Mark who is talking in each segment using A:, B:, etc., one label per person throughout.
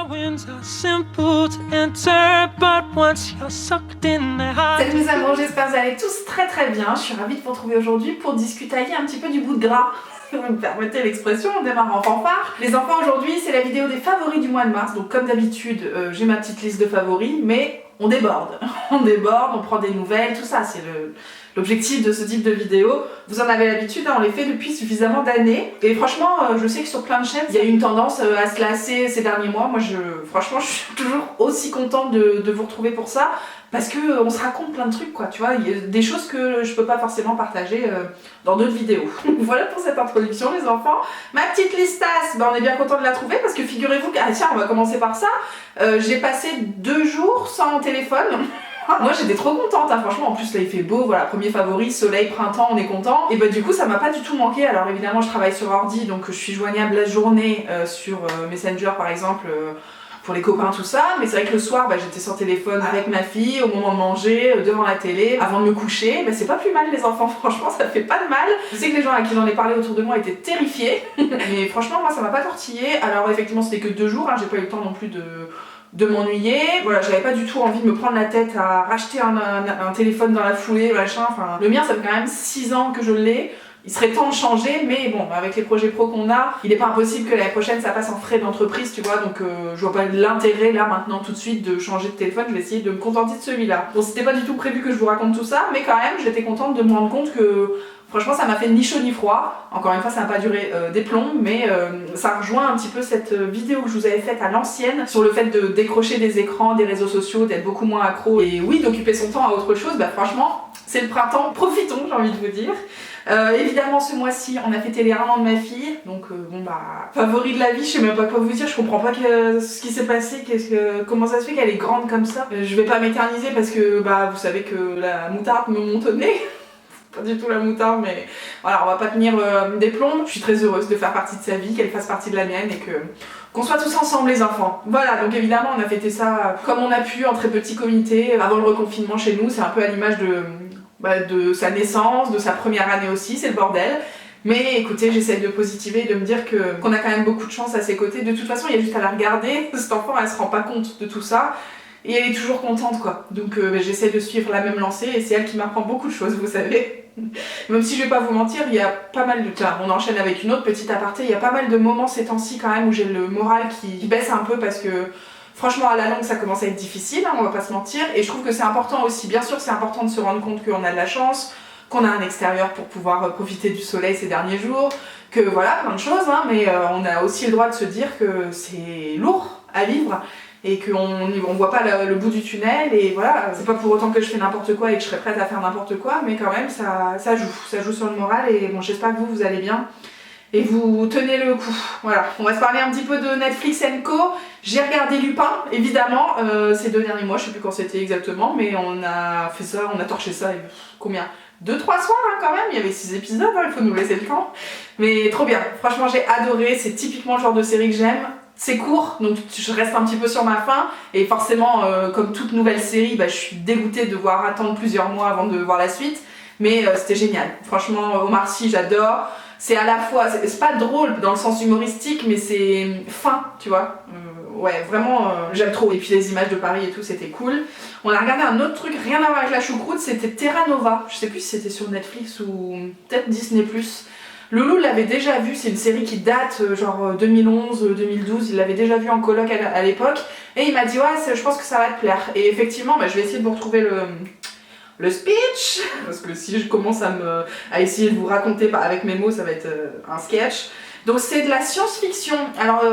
A: Salut mes amours, j'espère que vous allez tous très très bien. Je suis ravie de vous retrouver aujourd'hui pour discuter un petit peu du bout de gras. Vous me permettez l'expression, on démarre en fanfare. Les enfants, aujourd'hui c'est la vidéo des favoris du mois de mars. Donc comme d'habitude, j'ai ma petite liste de favoris, mais on déborde. On déborde, on prend des nouvelles, tout ça, c'est l'objectif de ce type de vidéo. Vous en avez l'habitude, on les fait depuis suffisamment d'années. Et franchement, je sais que sur plein de chaînes, il y a eu une tendance à se lasser ces derniers mois. Moi, franchement, je suis toujours aussi contente de vous retrouver pour ça. Parce qu'on se raconte plein de trucs, quoi, tu vois, il y a des choses que je peux pas forcément partager dans d'autres vidéos. Voilà pour cette introduction, les enfants. Ma petite listasse, on est bien content de la trouver parce que figurez-vous que, tiens, on va commencer par ça. J'ai passé 2 jours sans téléphone. Moi j'étais trop contente, hein. Franchement, en plus là il fait beau, voilà, premier favori, soleil, printemps, on est content. Et bah du coup ça m'a pas du tout manqué. Alors évidemment je travaille sur ordi, donc je suis joignable la journée sur Messenger par exemple, pour les copains, tout ça, mais c'est vrai que le soir, j'étais sur téléphone avec ma fille, au moment de manger, devant la télé, avant de me coucher. C'est pas plus mal les enfants, franchement, ça fait pas de mal. Je sais que les gens à qui j'en ai parlé autour de moi étaient terrifiés, mais franchement, moi, ça m'a pas tortillé. Alors effectivement, c'était que 2 jours, hein, j'ai pas eu le temps non plus de m'ennuyer. Voilà, j'avais pas du tout envie de me prendre la tête à racheter un téléphone dans la foulée, machin. Enfin, le mien, ça fait quand même 6 ans que je l'ai. Il serait temps de changer, mais bon, avec les projets pro qu'on a, il n'est pas impossible que l'année prochaine ça passe en frais d'entreprise, tu vois, donc je vois pas l'intérêt là maintenant tout de suite de changer de téléphone, je vais essayer de me contenter de celui-là. Bon, c'était pas du tout prévu que je vous raconte tout ça, mais quand même, j'étais contente de me rendre compte que franchement ça m'a fait ni chaud ni froid. Encore une fois, ça n'a pas duré des plombs, mais ça rejoint un petit peu cette vidéo que je vous avais faite à l'ancienne sur le fait de décrocher des écrans, des réseaux sociaux, d'être beaucoup moins accro et oui, d'occuper son temps à autre chose. Franchement, c'est le printemps, profitons, j'ai envie de vous dire. Évidemment ce mois-ci on a fêté les 1 an de ma fille, donc favori de la vie, je sais même pas quoi vous dire, je comprends pas ce qui s'est passé, comment ça se fait qu'elle est grande comme ça. Je vais pas m'éterniser parce que vous savez que la moutarde me monte au nez. Pas du tout la moutarde, mais voilà, on va pas tenir des plombs. Je suis très heureuse de faire partie de sa vie, qu'elle fasse partie de la mienne et qu'on soit tous ensemble les enfants. Voilà, donc évidemment on a fêté ça comme on a pu, en très petit comité, avant le reconfinement chez nous. C'est un peu à l'image de sa naissance, de sa première année aussi, c'est le bordel. Mais écoutez, j'essaie de positiver et de me dire qu'on a quand même beaucoup de chance à ses côtés. De toute façon, il y a juste à la regarder. Cette enfant, elle se rend pas compte de tout ça. Et elle est toujours contente, quoi. Donc j'essaie de suivre la même lancée et c'est elle qui m'apprend beaucoup de choses, vous savez. Même si je vais pas vous mentir, il y a pas mal de... Tiens, on enchaîne avec une autre petite aparté. Il y a pas mal de moments ces temps-ci quand même où j'ai le moral qui baisse un peu parce que... Franchement, à la longue, ça commence à être difficile, hein, on va pas se mentir. Et je trouve que c'est important aussi. Bien sûr, c'est important de se rendre compte qu'on a de la chance, qu'on a un extérieur pour pouvoir profiter du soleil ces derniers jours, que voilà, plein de choses, hein, mais on a aussi le droit de se dire que c'est lourd à vivre et qu'on voit pas le bout du tunnel. Et voilà, c'est pas pour autant que je fais n'importe quoi et que je serais prête à faire n'importe quoi, mais quand même, ça joue sur le moral. Et bon, j'espère que vous allez bien. Et vous tenez le coup. Voilà, on va se parler un petit peu de Netflix & Co. J'ai regardé Lupin, évidemment, ces 2 derniers mois, je sais plus quand c'était exactement, mais on a fait ça, on a torché ça, combien 2-3 soirs hein, quand même, il y avait 6 épisodes, hein, il faut nous laisser le temps. Mais trop bien, franchement j'ai adoré, c'est typiquement le genre de série que j'aime. C'est court, donc je reste un petit peu sur ma faim, et forcément, comme toute nouvelle série, je suis dégoûtée de devoir attendre plusieurs mois avant de voir la suite, mais c'était génial. Franchement, Omar Sy, j'adore. C'est à la fois, c'est pas drôle dans le sens humoristique, mais c'est fin, tu vois. Ouais, vraiment, j'aime trop. Et puis les images de Paris et tout, c'était cool. On a regardé un autre truc, rien à voir avec la choucroute, c'était Terra Nova. Je sais plus si c'était sur Netflix ou peut-être Disney+. Loulou l'avait déjà vu, c'est une série qui date genre 2011-2012, il l'avait déjà vu en coloc à l'époque. Et il m'a dit, ouais, je pense que ça va te plaire. Et effectivement, je vais essayer de vous retrouver le speech, parce que si je commence à essayer de vous raconter avec mes mots, ça va être un sketch. Donc c'est de la science-fiction. Alors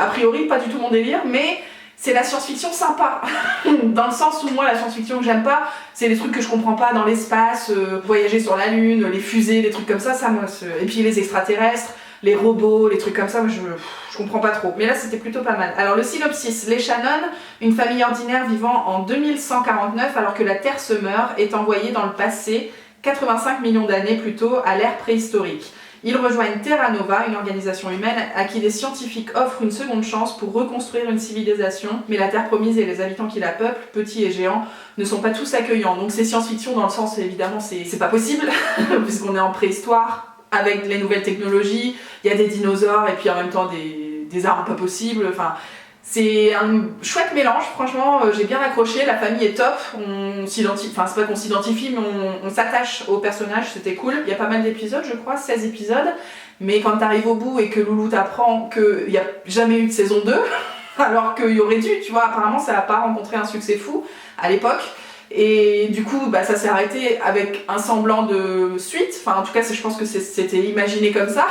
A: a priori pas du tout mon délire, mais c'est la science-fiction sympa. Dans le sens où moi la science-fiction que j'aime pas, c'est les trucs que je comprends pas dans l'espace, voyager sur la lune, les fusées, les trucs comme ça moi, et puis les extraterrestres, les robots, les trucs comme ça, moi je comprends pas trop. Mais là c'était plutôt pas mal. Alors le synopsis, les Shannon, une famille ordinaire vivant en 2149 alors que la Terre se meurt, est envoyée dans le passé, 85 millions d'années plus tôt, à l'ère préhistorique. Ils rejoignent Terra Nova, une organisation humaine à qui les scientifiques offrent une seconde chance pour reconstruire une civilisation, mais la Terre promise et les habitants qui la peuplent, petits et géants, ne sont pas tous accueillants. Donc c'est science-fiction dans le sens, évidemment, c'est pas possible, puisqu'on est en préhistoire, avec les nouvelles technologies, il y a des dinosaures et puis en même temps des armes pas possibles, enfin... C'est un chouette mélange, franchement, j'ai bien accroché, la famille est top, on s'identifie, enfin c'est pas qu'on s'identifie, mais on s'attache aux personnages, c'était cool. Il y a pas mal d'épisodes, je crois, 16 épisodes, mais quand t'arrives au bout et que Loulou t'apprend qu'il n'y a jamais eu de saison 2, alors qu'il y aurait dû, tu vois, apparemment ça n'a pas rencontré un succès fou à l'époque. Et du coup, bah, ça s'est arrêté avec un semblant de suite. Enfin, en tout cas, je pense que c'était imaginé comme ça.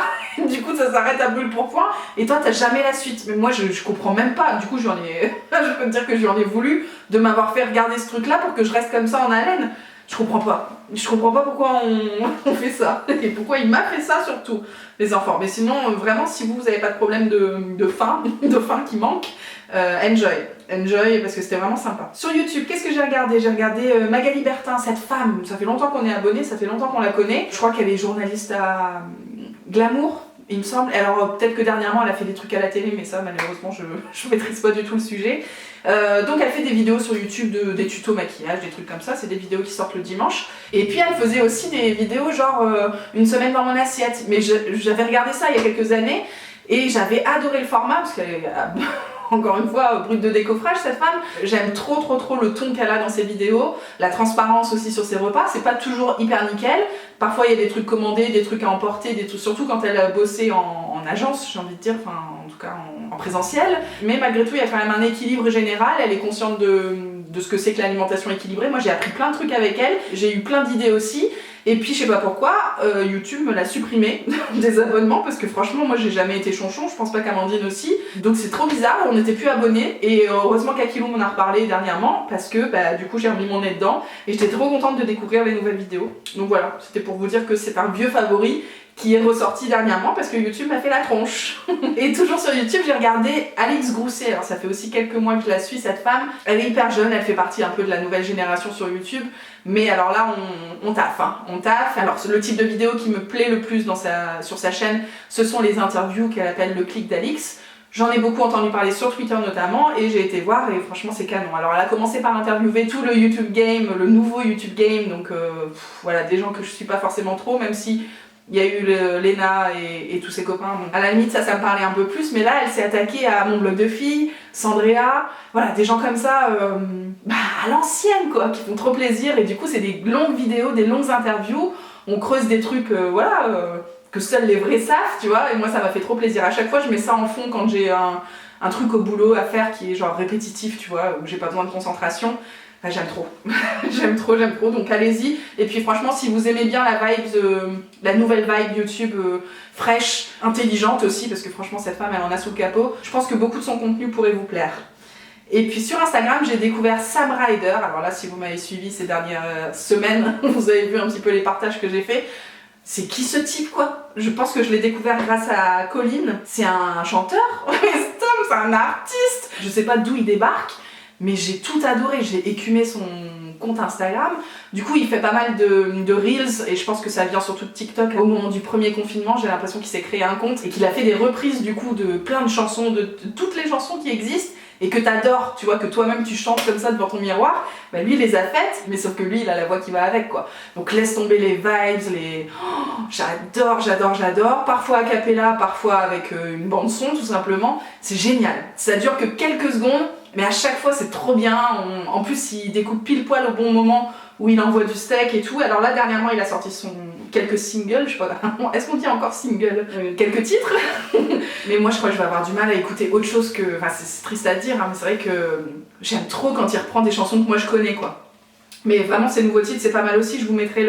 A: Du coup, ça s'arrête à brûle pour point. Et toi, t'as jamais la suite. Mais moi, je comprends même pas. Du coup, je peux te dire que j'en ai voulu de m'avoir fait regarder ce truc-là pour que je reste comme ça en haleine. Je comprends pas. Je comprends pas pourquoi on fait ça. Et pourquoi il m'a fait ça surtout, les enfants. Mais sinon, vraiment, si vous avez pas de problème de faim, qui manque, enjoy parce que c'était vraiment sympa. Sur YouTube, qu'est-ce que j'ai regardé? J'ai regardé Magali Bertin, cette femme, ça fait longtemps qu'on est abonné, ça fait longtemps qu'on la connaît. Je crois qu'elle est journaliste à Glamour, il me semble. Alors peut-être que dernièrement elle a fait des trucs à la télé, mais ça malheureusement je maîtrise pas du tout le sujet. Donc elle fait des vidéos sur YouTube, des tutos maquillage, des trucs comme ça, c'est des vidéos qui sortent le dimanche. Et puis elle faisait aussi des vidéos genre une semaine dans mon assiette. Mais j'avais regardé ça il y a quelques années et j'avais adoré le format parce qu'elle est encore une fois brute de décoffrage cette femme. J'aime trop le ton qu'elle a dans ses vidéos, la transparence aussi sur ses repas, c'est pas toujours hyper nickel. Parfois il y a des trucs commandés, des trucs à emporter, des trucs, surtout quand elle a bossé en agence, j'ai envie de dire, enfin en tout cas en présentiel. Mais malgré tout il y a quand même un équilibre général, elle est consciente de ce que c'est que l'alimentation équilibrée. Moi j'ai appris plein de trucs avec elle, j'ai eu plein d'idées aussi. Et puis je sais pas pourquoi, YouTube me l'a supprimé des abonnements parce que franchement moi j'ai jamais été chonchon, je pense pas qu'Amandine aussi. Donc c'est trop bizarre, on n'était plus abonnés et heureusement qu'Akilou m'en a reparlé dernièrement parce que bah, du coup j'ai remis mon nez dedans et j'étais trop contente de découvrir les nouvelles vidéos. Donc voilà, c'était pour vous dire que c'est un vieux favori qui est ressorti dernièrement parce que YouTube m'a fait la tronche. Et toujours sur YouTube, j'ai regardé Alix Grousset. Alors ça fait aussi quelques mois que je la suis, cette femme. Elle est hyper jeune, elle fait partie un peu de la nouvelle génération sur YouTube. Mais alors là, on taffe, hein. On taffe. Alors le type de vidéo qui me plaît le plus sur sa chaîne, ce sont les interviews qu'elle appelle le clic d'Alix. J'en ai beaucoup entendu parler sur Twitter notamment et j'ai été voir et franchement c'est canon. Alors elle a commencé par interviewer tout le YouTube Game, le nouveau YouTube Game, donc voilà, des gens que je suis pas forcément trop, même si il y a eu Léna et tous ses copains. Bon, à la limite ça me parlait un peu plus, mais là elle s'est attaquée à Mon Blog de Filles, Sandrea, voilà, des gens comme ça à l'ancienne quoi, qui font trop plaisir et du coup c'est des longues vidéos, des longues interviews, on creuse des trucs, que seuls les vrais savent, tu vois, et moi ça m'a fait trop plaisir. À chaque fois je mets ça en fond quand j'ai un truc au boulot à faire qui est genre répétitif, tu vois, où j'ai pas besoin de concentration. Enfin, j'aime trop. j'aime trop, donc allez-y. Et puis franchement, si vous aimez bien la nouvelle vibe YouTube fraîche, intelligente aussi, parce que franchement cette femme elle en a sous le capot, je pense que beaucoup de son contenu pourrait vous plaire. Et puis sur Instagram, j'ai découvert Sam Ryder. Alors là, si vous m'avez suivi ces dernières semaines, vous avez vu un petit peu les partages que j'ai fait. C'est qui ce type quoi? Je pense que je l'ai découvert grâce à Colline. C'est un chanteur, c'est un artiste. Je sais pas d'où il débarque, mais j'ai tout adoré. J'ai écumé son compte Instagram. Du coup, il fait pas mal de reels et je pense que ça vient surtout de TikTok. Au moment du premier confinement, j'ai l'impression qu'il s'est créé un compte et qu'il a fait des reprises du coup de plein de chansons, de toutes les chansons qui existent et que t'adores, tu vois, que toi-même tu chantes comme ça devant ton miroir, bah lui il les a faites, mais sauf que lui il a la voix qui va avec quoi. Donc laisse tomber les vibes, j'adore, parfois a cappella, parfois avec une bande son tout simplement, c'est génial. Ça dure que quelques secondes, mais à chaque fois c'est trop bien, en plus il découpe pile poil au bon moment où il envoie du steak et tout. Alors là dernièrement il a sorti quelques singles, je sais pas, est-ce qu'on dit encore single, quelques titres. Mais moi je crois que je vais avoir du mal à écouter autre chose que, enfin c'est triste à dire, hein, mais c'est vrai que j'aime trop quand il reprend des chansons que moi je connais quoi. Mais vraiment ces nouveaux titres c'est pas mal aussi, je vous mettrai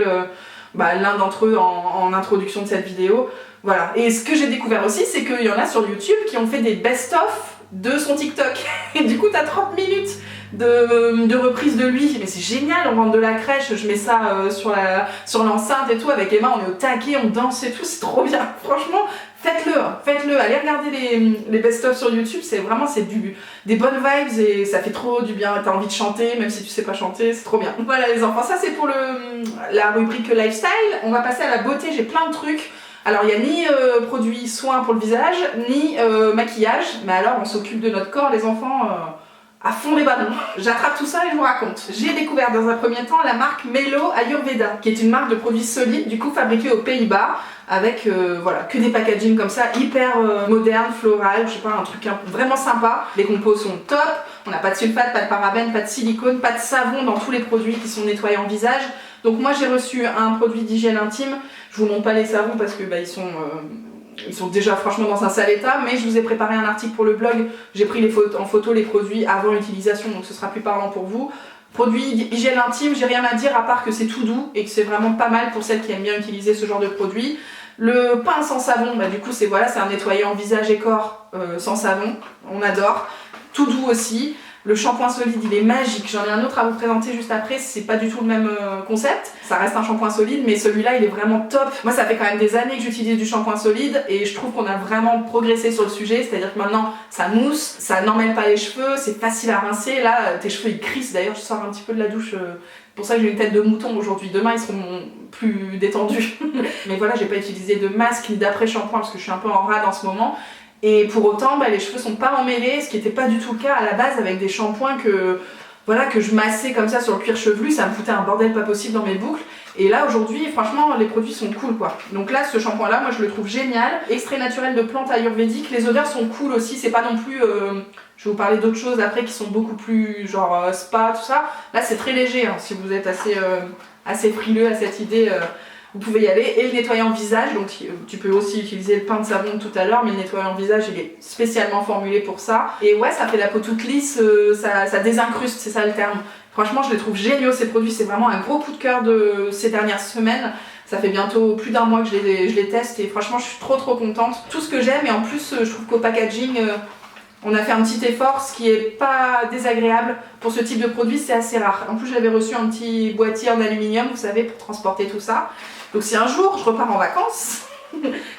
A: l'un d'entre eux en introduction de cette vidéo. Voilà, et ce que j'ai découvert aussi c'est qu'il y en a sur YouTube qui ont fait des best-of de son TikTok. Et du coup t'as 30 minutes de reprise de lui, mais c'est génial, on rentre de la crèche, je mets ça sur l'enceinte et tout, avec Emma on est au taquet, on danse et tout, c'est trop bien, franchement faites-le, allez regarder les best-of sur YouTube, c'est des bonnes vibes et ça fait trop du bien, t'as envie de chanter, même si tu sais pas chanter, c'est trop bien. Voilà les enfants, ça c'est pour la rubrique lifestyle. On va passer à la beauté, j'ai plein de trucs. Alors il n'y a ni produits soins pour le visage, ni maquillage, mais alors on s'occupe de notre corps les enfants, à fond les ballons. J'attrape tout ça et je vous raconte. J'ai découvert dans un premier temps la marque Mello Ayurveda, qui est une marque de produits solides, du coup fabriquée aux Pays-Bas, avec voilà, que des packaging comme ça, hyper moderne, floral, je sais pas, un truc vraiment sympa. Les compos sont top, on n'a pas de sulfate, pas de parabènes, pas de silicone, pas de savon dans tous les produits qui sont nettoyants visage. Donc moi j'ai reçu un produit d'hygiène intime, je vous montre pas les savons parce que bah, ils sont déjà franchement dans un sale état, mais je vous ai préparé un article pour le blog, j'ai pris en photo les produits avant utilisation, donc ce sera plus parlant pour vous. Produit hygiène intime, j'ai rien à dire à part que c'est tout doux et que c'est vraiment pas mal pour celles qui aiment bien utiliser ce genre de produit. Le pain sans savon, bah du coup c'est voilà, c'est un nettoyant visage et corps sans savon, on adore. Tout doux aussi. Le shampoing solide il est magique, j'en ai un autre à vous présenter juste après, c'est pas du tout le même concept. Ça reste un shampoing solide mais celui-là il est vraiment top. Moi ça fait quand même des années que j'utilise du shampoing solide et je trouve qu'on a vraiment progressé sur le sujet, c'est-à-dire que maintenant ça mousse, ça n'emmêle pas les cheveux, c'est facile à rincer. Là tes cheveux ils crissent, d'ailleurs je sors un petit peu de la douche, pour ça que j'ai une tête de mouton aujourd'hui, demain ils seront plus détendus. Mais voilà, j'ai pas utilisé de masque ni d'après-shampoing parce que je suis un peu en rade en ce moment. Et pour autant, bah, les cheveux sont pas emmêlés, ce qui n'était pas du tout le cas à la base avec des shampoings que je massais comme ça sur le cuir chevelu, ça me foutait un bordel pas possible dans mes boucles. Et là aujourd'hui, franchement, les produits sont cool quoi. Donc là, ce shampoing là, moi je le trouve génial. Extrait naturel de plantes ayurvédiques, les odeurs sont cool aussi, c'est pas non plus... je vais vous parler d'autres choses après qui sont beaucoup plus genre spa, tout ça. Là c'est très léger, hein, si vous êtes assez frileux à cette idée... vous pouvez y aller. Et le nettoyant visage, donc tu peux aussi utiliser le pain de savon de tout à l'heure, mais le nettoyant visage il est spécialement formulé pour ça. Et ouais, ça fait la peau toute lisse, ça désincruste, c'est ça le terme. Franchement, je les trouve géniaux ces produits, c'est vraiment un gros coup de cœur de ces dernières semaines. Ça fait bientôt plus d'un mois que je les teste et franchement, je suis trop contente. Tout ce que j'aime et en plus, je trouve qu'au packaging, on a fait un petit effort, ce qui est pas désagréable pour ce type de produit, c'est assez rare. En plus, j'avais reçu un petit boîtier en aluminium, vous savez, pour transporter tout ça. Donc si un jour je repars en vacances,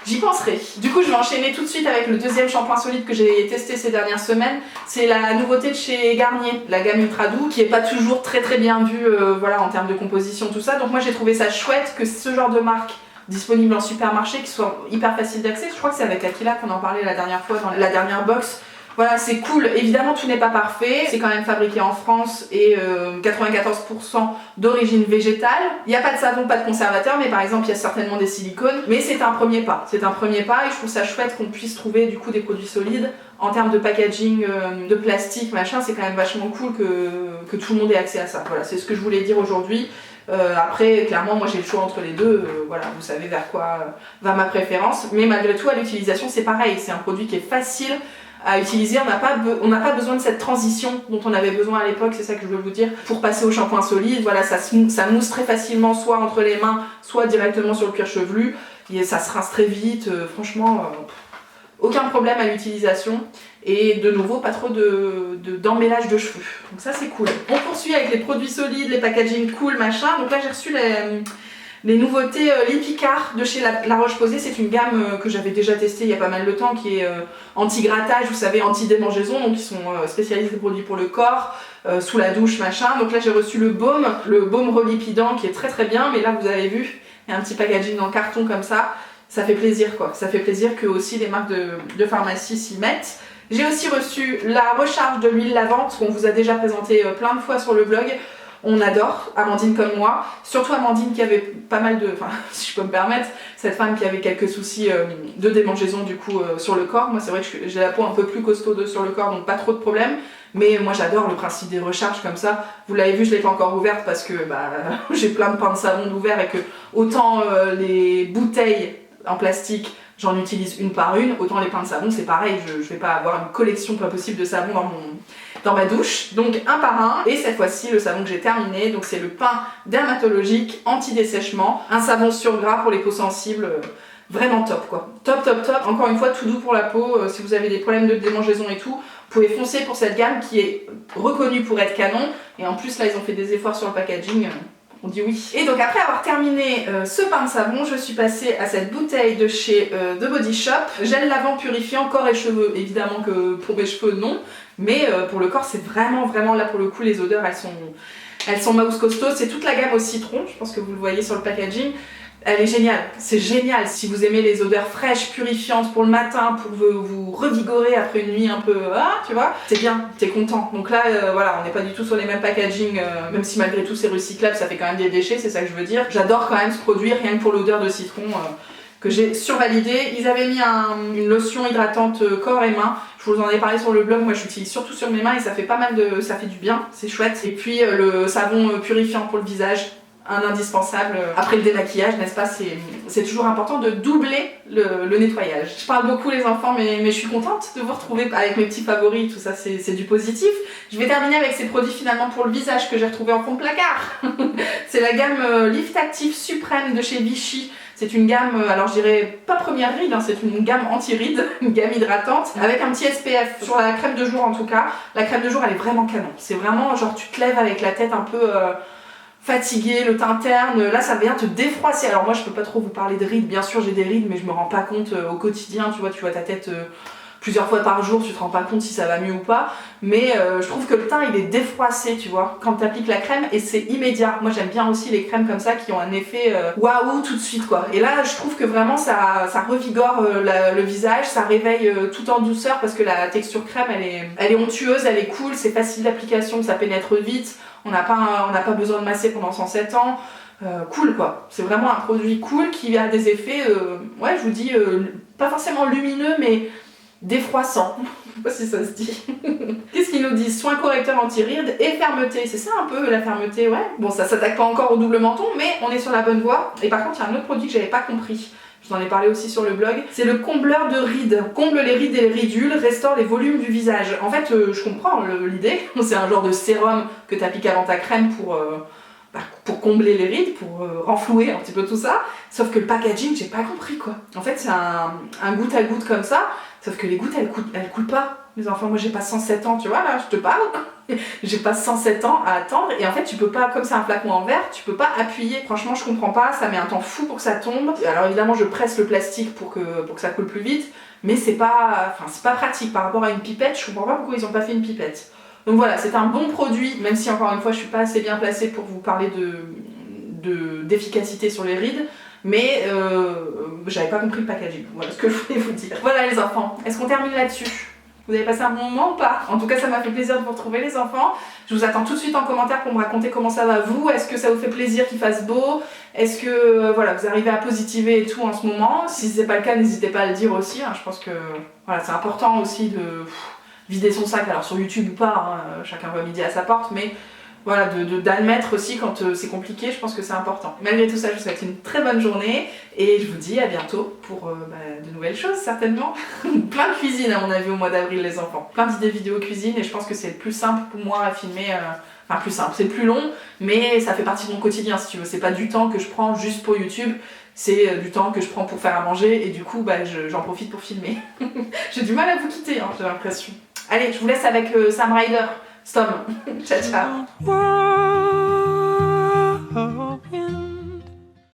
A: j'y penserai. Du coup, je vais enchaîner tout de suite avec le deuxième shampoing solide que j'ai testé ces dernières semaines. C'est la nouveauté de chez Garnier, la gamme Ultra Doux, qui est pas toujours très bien vue voilà, en termes de composition, tout ça. Donc moi j'ai trouvé ça chouette que ce genre de marque disponible en supermarché, qui soit hyper facile d'accès. Je crois que c'est avec Aquila qu'on en parlait la dernière fois dans la dernière box. Voilà, c'est cool. Évidemment, tout n'est pas parfait. C'est quand même fabriqué en France et 94% d'origine végétale. Il n'y a pas de savon, pas de conservateur, mais par exemple, il y a certainement des silicones. Mais c'est un premier pas. C'est un premier pas et je trouve ça chouette qu'on puisse trouver du coup des produits solides. En termes de packaging, de plastique, machin, c'est quand même vachement cool que tout le monde ait accès à ça. Voilà, c'est ce que je voulais dire aujourd'hui. Après, clairement, moi j'ai le choix entre les deux. Voilà, vous savez vers quoi va ma préférence. Mais malgré tout, à l'utilisation, c'est pareil. C'est un produit qui est facile à utiliser, on n'a pas besoin de cette transition dont on avait besoin à l'époque, c'est ça que je veux vous dire, pour passer au shampoing solide. Voilà, ça mousse très facilement, soit entre les mains, soit directement sur le cuir chevelu, et ça se rince très vite, franchement, aucun problème à l'utilisation, et de nouveau, pas trop d'emmêlage de cheveux, donc ça c'est cool. On poursuit avec les produits solides, les packaging cool, machin, donc là j'ai reçu les nouveautés Lipicard de chez La Roche-Posay. C'est une gamme que j'avais déjà testée il y a pas mal de temps, qui est anti-grattage, vous savez, anti-démangeaison, donc ils sont spécialisés des produits pour le corps, sous la douche, machin. Donc là j'ai reçu le baume relipidant qui est très bien, mais là vous avez vu, il y a un petit packaging dans le carton comme ça fait plaisir quoi. Ça fait plaisir que aussi les marques de pharmacie s'y mettent. J'ai aussi reçu la recharge de l'huile lavante qu'on vous a déjà présenté plein de fois sur le blog. On adore, Amandine comme moi, surtout Amandine qui avait pas mal de, enfin si je peux me permettre, cette femme qui avait quelques soucis de démangeaison du coup sur le corps. Moi c'est vrai que j'ai la peau un peu plus costaud sur le corps, donc pas trop de problèmes, mais moi j'adore le principe des recharges comme ça. Vous l'avez vu, je l'ai pas encore ouverte parce que j'ai plein de pains de savon d'ouvert et que autant les bouteilles en plastique j'en utilise une par une, autant les pains de savon c'est pareil, je vais pas avoir une collection pas possible de savon dans ma douche, donc un par un. Et cette fois-ci le savon que j'ai terminé, donc c'est le pain dermatologique anti-dessèchement, un savon sur gras pour les peaux sensibles, vraiment top quoi, top. Encore une fois tout doux pour la peau, si vous avez des problèmes de démangeaison et tout, vous pouvez foncer pour cette gamme qui est reconnue pour être canon, et en plus là ils ont fait des efforts sur le packaging, on dit oui. Et donc après avoir terminé ce pain de savon, je suis passée à cette bouteille de chez The Body Shop, gel lavant purifiant corps et cheveux. Évidemment que pour mes cheveux non, mais pour le corps c'est vraiment là pour le coup, les odeurs elles sont mouse costaud. C'est toute la gamme au citron, je pense que vous le voyez sur le packaging. Elle est géniale, c'est génial si vous aimez les odeurs fraîches, purifiantes pour le matin, pour vous revigorer après une nuit un peu, tu vois, c'est bien, t'es content. Donc là, voilà, on n'est pas du tout sur les mêmes packaging, même si malgré tout c'est recyclable, ça fait quand même des déchets, c'est ça que je veux dire. J'adore quand même ce produit, rien que pour l'odeur de citron, que j'ai survalidé. Ils avaient mis une lotion hydratante corps et mains. Je vous en ai parlé sur le blog, moi je l'utilise surtout sur mes mains et ça fait pas mal de... ça fait du bien, c'est chouette. Et puis le savon purifiant pour le visage, un indispensable après le démaquillage, n'est-ce pas? C'est toujours important de doubler le nettoyage. Je parle beaucoup les enfants, mais je suis contente de vous retrouver avec mes petits favoris, tout ça c'est du positif. Je vais terminer avec ces produits finalement pour le visage que j'ai retrouvé en fond de placard. C'est la gamme Lift Active Suprême de chez Vichy. C'est une gamme, alors je dirais pas première ride, hein, c'est une gamme anti-ride, une gamme hydratante, avec un petit SPF. Sur la crème de jour en tout cas, la crème de jour elle est vraiment canon. C'est vraiment genre tu te lèves avec la tête un peu... fatigué, le teint terne, là ça vient te défroisser. Alors moi je peux pas trop vous parler de rides, bien sûr j'ai des rides mais je me rends pas compte au quotidien, tu vois ta tête plusieurs fois par jour, tu te rends pas compte si ça va mieux ou pas, mais je trouve que le teint il est défroissé, tu vois, quand tu appliques la crème et c'est immédiat. Moi j'aime bien aussi les crèmes comme ça qui ont un effet waouh tout de suite quoi. Et là je trouve que vraiment ça revigore le visage, ça réveille tout en douceur parce que la texture crème elle est onctueuse, elle est cool, c'est facile d'application, ça pénètre vite. On n'a pas besoin de masser pendant 107 ans. Cool quoi. C'est vraiment un produit cool qui a des effets, ouais je vous dis, pas forcément lumineux mais défroissant. Je sais pas si ça se dit. Qu'est-ce qu'ils nous disent? Soins correcteurs anti-rides et fermeté. C'est ça un peu la fermeté, ouais. Bon ça s'attaque pas encore au double menton mais on est sur la bonne voie. Et par contre il y a un autre produit que j'avais pas compris. Je vous en ai parlé aussi sur le blog. C'est le combleur de rides. Comble les rides et les ridules, restaure les volumes du visage. En fait, je comprends l'idée. C'est un genre de sérum que tu appliques avant ta crème pour combler les rides, pour renflouer un petit peu tout ça. Sauf que le packaging, j'ai pas compris quoi. En fait, c'est un goutte à goutte comme ça. Sauf que les gouttes, elles coulent pas. Les enfants, moi j'ai pas 107 ans, tu vois, là, je te parle. J'ai pas 107 ans à attendre et en fait tu peux pas, comme c'est un flacon en verre, tu peux pas appuyer. Franchement je comprends pas, ça met un temps fou pour que ça tombe. Alors évidemment je presse le plastique pour que ça coule plus vite, mais c'est pas pratique par rapport à une pipette. Je comprends pas pourquoi ils ont pas fait une pipette. Donc voilà, c'est un bon produit, même si encore une fois je suis pas assez bien placée pour vous parler d'efficacité sur les rides. Mais j'avais pas compris le packaging, voilà ce que je voulais vous dire. Voilà les enfants, est-ce qu'on termine là-dessus? Vous avez passé un bon moment ou pas? En tout cas ça m'a fait plaisir de vous retrouver les enfants. Je vous attends tout de suite en commentaire pour me raconter comment ça va vous. Est-ce que ça vous fait plaisir qu'il fasse beau? Est-ce que voilà, vous arrivez à positiver et tout en ce moment? Si c'est pas le cas, n'hésitez pas à le dire aussi, hein. Je pense que voilà, c'est important aussi de vider son sac, alors sur YouTube ou pas, hein, chacun voit midi à sa porte, mais voilà, d'admettre aussi quand c'est compliqué, je pense que c'est important. Malgré tout ça, je vous souhaite une très bonne journée et je vous dis à bientôt pour de nouvelles choses certainement. Plein de cuisine à mon avis au mois d'avril les enfants. Plein d'idées vidéo cuisine et je pense que c'est le plus simple pour moi à filmer. Enfin plus simple, c'est plus long, mais ça fait partie de mon quotidien si tu veux. C'est pas du temps que je prends juste pour YouTube, c'est du temps que je prends pour faire à manger et du coup j'en profite pour filmer. J'ai du mal à vous quitter, hein, j'ai l'impression. Allez, je vous laisse avec Sam Ryder. Storm. Ciao, ciao.